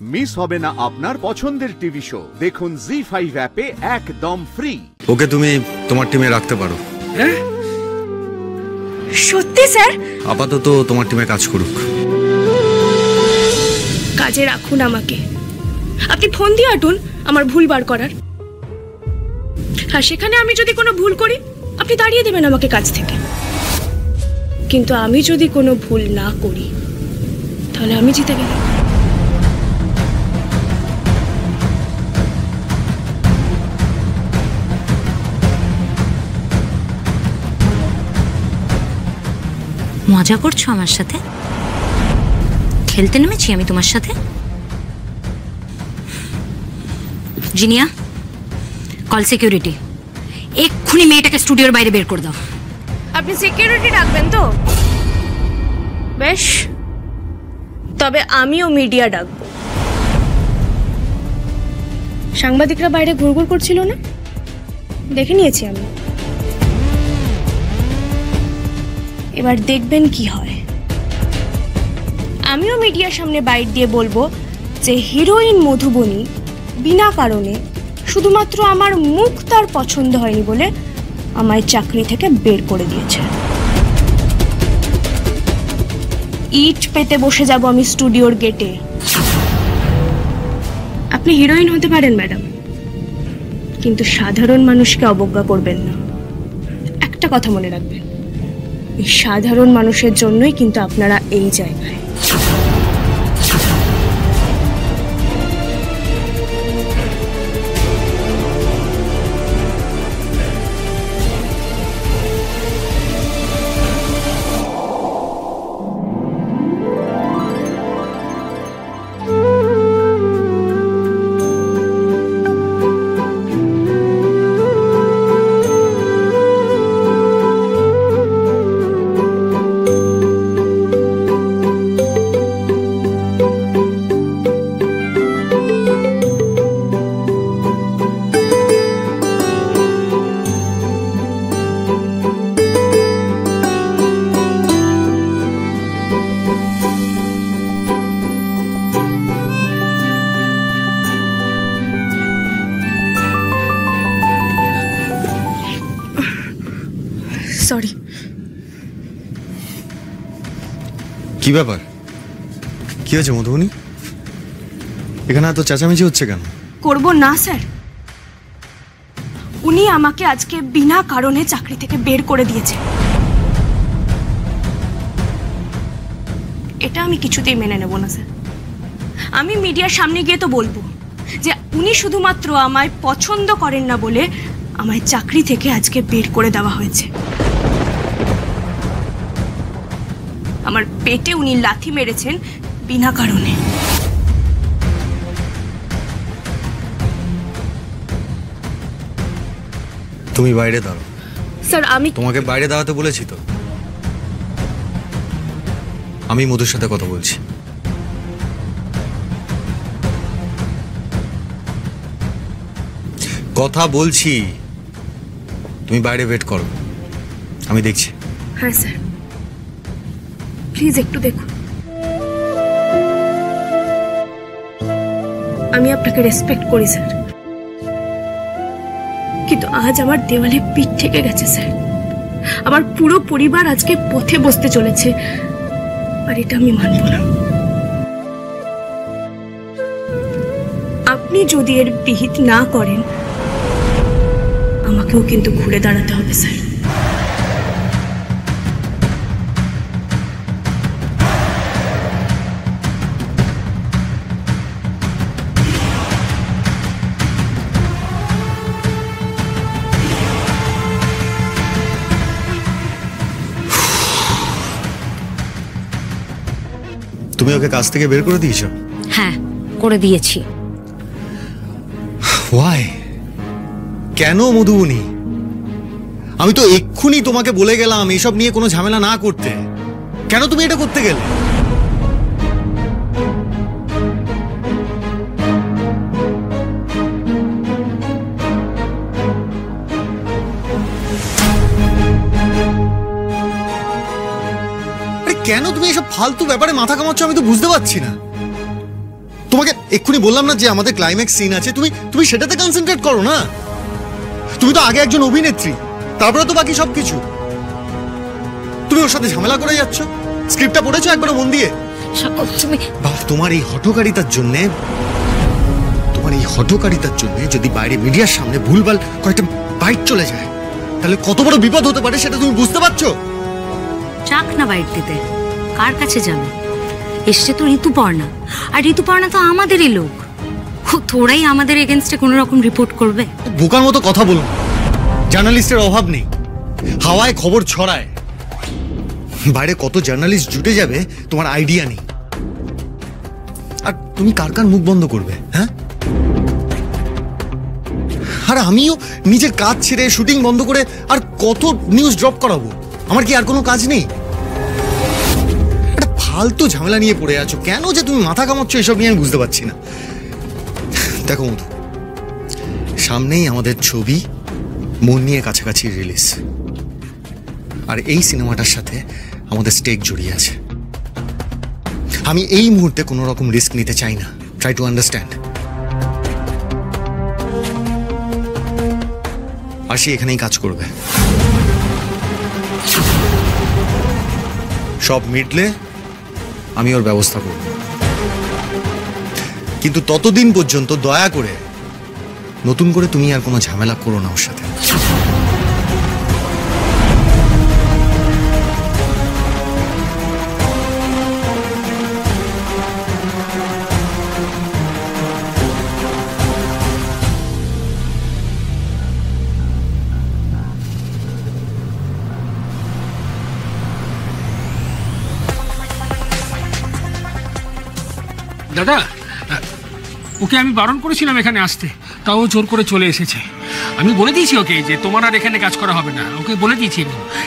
Miss হবে না আপনার পছন্দের টিভি শো। দেখুন জি5 অ্যাপে একদম ফ্রি। ওকে তুমি তোমার টিমে রাখতে পারো। সত্যি স্যার? আপাতত তোমার টিমে কাজ করুক। কাজে রাখুন আমাকে। আপনি ফোন দিয়ে আটুন আমার ভুল বার করার। আর সেখানে আমি যদি কোনো ভুল করি আপনি তাড়িয়ে দেবেন আমাকে কাজ থেকে। কিন্তু আমি যদি কোনো ভুল না করি তাহলে আমি জিতে গেলাম। মজা করছো আমার সাথে? খেলতে নেমেছি আমি তোমার সাথে। Jinia, call security. এক্ষুনি মেয়েটাকে স্টুডিওর বাইরে বের করে দাও। আপনি সিকিউরিটি ডাকবেন তো? বেশ, তবে আমিও মিডিয়া ডাকবো। সাংবাদিকরা বাইরে ঘুরঘুর করছিল না, দেখে নিয়েছি আমি। এবার দেখবেন কি হয়। আমিও মিডিয়ার সামনে বাইট দিয়ে বলবো যে হিরোইন মধুবনী বিনা কারণে শুধুমাত্র আমার মুখ তার পছন্দ হয়নি বলে আমায় চাকরি থেকে বের করে দিয়েছে। ইট পেতে বসে যাব আমি স্টুডিওর গেটে। আপনি হিরোইন হতে পারেন ম্যাডাম, কিন্তু সাধারণ মানুষকে অবজ্ঞা করবেন না। একটা কথা মনে রাখবেন, এই সাধারণ মানুষের জন্যই কিন্তু আপনারা এই জায়গায়। সরি। কি ব্যাপার? কি হয়েছে মধুবনী? এখানে এত চেঁচামেচি হচ্ছে কেন? করব না স্যার, উনি আমাকে আজকে বিনা কারণে চাকরি থেকে বের করে দিয়েছে। এটা আমি কিছুতেই মেনে নেব না স্যার। আমি মিডিয়ার সামনে গিয়ে তো বলবো যে উনি শুধুমাত্র আমায় পছন্দ করেন না বলে আমায় চাকরি থেকে আজকে বের করে দেওয়া হয়েছে। আমার পেটে উনি লাথি মেরেছেন বিনা কারণে। তুমি বাইরে দাঁড়াও। স্যার আমি তোমাকে বাইরে দাঁড়াতে বলেছি তো। আমি মধুর সাথে কথা বলছি। কথা বলছি, তুমি বাইরে ওয়েট করো, আমি দেখছি। হ্যাঁ স্যার, প্লিজ একটু দেখুন। আমি আপনাকে রেসপেক্ট করি স্যার, কিন্তু আজ আমার দেওয়ালে পিঠ থেকে গেছে স্যার। আমার পুরো পরিবার আজকে পথে বসতে চলেছে, আর এটা আমি মানব না। আপনি যদি এর বিহিত না করেন আমাকেও কিন্তু ঘুরে দাঁড়াতে হবে স্যার। তুমি ওকে কাজ থেকে বের করে দিয়েছো? হ্যাঁ, করে দিয়েছি। ওয়াই? কেন মধুবনী? আমি তো এক্ষুনি তোমাকে বলে গেলাম এইসব নিয়ে কোনো ঝামেলা না করতে। কেন তুমি এটা করতে গেলে? কেন তুমি এসব ফালতু ব্যাপারে মাথা কামাচ্ছ আমি তো বুঝতে পারছি না। তোমাকে তোমাকে এক্ষুনি বললাম না যে আমাদের ক্লাইম্যাক্স সিন আছে, তুমি সেটাতে কনসেন্ট্রেট করো না। তুমি তো আগে একজন অভিনেত্রী, তারপরে তো বাকি সবকিছু। তুমি ওর সাথে ঝামেলা করে যাচ্ছ। স্ক্রিপ্টটা পড়েছো একবার মন দিয়ে? তুমি বাহ, তোমার এই হঠকারিতার জন্য যদি বাইরে মিডিয়ার সামনে ভুলভাল কয়েকটা বাইট চলে যায়, তাহলে কত বড় বিপদ হতে পারে সেটা তুমি বুঝতে পারছো? চাক না বাইট দিতে, কার কাছে যাবে? এসছে তো ঋতুপর্ণা, আর ঋতুপর্ণা তো আমাদেরই লোক। তোরাই আমাদের এগেনস্টে কোনো রকম রিপোর্ট করবে? বোকার মতো কথা বলুন। জার্নালিস্টের অভাব নেই, হাওয়ায় খবর ছড়ায়। বাইরে কত জার্নালিস্ট জুটে যাবে তোমার আইডিয়া নেই। আর তুমি কার কার মুখ বন্ধ করবে? হ্যাঁ, আর আমিও নিজের কাজ ছেড়ে শুটিং বন্ধ করে আর কত নিউজ ড্রপ করাবো? আমার কি আর কোনো কাজ নেই? একটা ফালতু ঝামেলা নিয়ে পড়ে আছো কেন যে তুমি মাথা কামাচ্ছ এসব নিয়ে আমি বুঝতে পারছি না। দেখো মধু, সামনেই আমাদের ছবি মন নিয়ে কাছাকাছি রিলিজ, আর এই সিনেমাটার সাথে আমাদের স্টেক জড়িয়ে আছে। আমি এই মুহূর্তে কোনো রকম রিস্ক নিতে চাই না। Try to understand. আশি এখানেই কাজ করবে, সব মিটলে আমি ওর ব্যবস্থা করব, কিন্তু ততদিন পর্যন্ত দয়া করে নতুন করে তুমি আর কোনো ঝামেলা করো না ওর সাথে। দাদা, ওকে আমি বারণ করেছিলাম এখানে আসতে, তাও জোর করে চলে এসেছে। আমি বলে দিয়েছি ওকে যে তোমার আর এখানে কাজ করা হবে না, ওকে বলে দিয়েছি।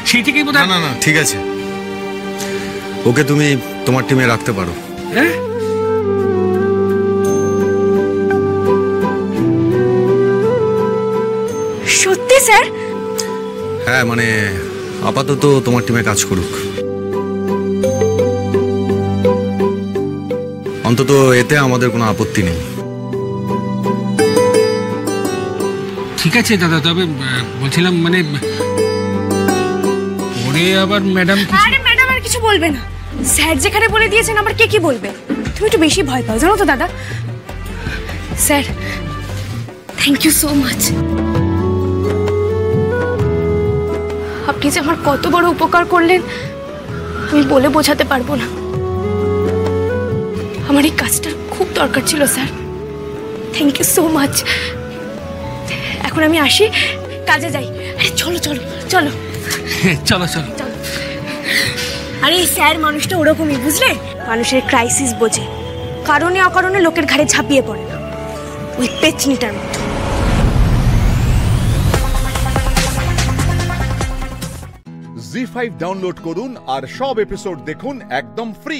সেই থেকেই বোধ হয়। না, ঠিক আছে, ওকে তুমি তোমার টিমে রাখতে পারো। হ্যাঁ, সত্যি স্যার? হ্যাঁ, মানে আপাতত তোমার টিমে কাজ করুক। অন্তত এতে আমাদের কোনো আপত্তি নেই। ঠিক আছে দাদা, তবে বলছিলাম মানে পরে আবার ম্যাডাম। আরে ম্যাডাম আর কিছু বলবে না, স্যার যেখানে বলে দিয়েছেন আবার কে কি বলবে? তুমি একটু বেশি ভয় পাও জানো তো দাদা। Sir, thank you so much. আপনি যে আমার কত বড় উপকার করলেন আমি বলে বোঝাতে পারবো না। আমার এই কাজটার খুব দরকার ছিল sir, thank you so much. এখন আমি আসি, কাজে যাই। আরে চলো চলো চলো চলো চলো। আরে স্যার মানুষটা ওরকমই, বুঝলে? মানুষের ক্রাইসিস বোঝে, কারণে অকারণে লোকের ঘাড়ে ঝাঁপিয়ে পড়ে না, ওই পেছনিটার মতো। জি5 ডাউনলোড করুন আর সব এপিসোড দেখুন একদম ফ্রি।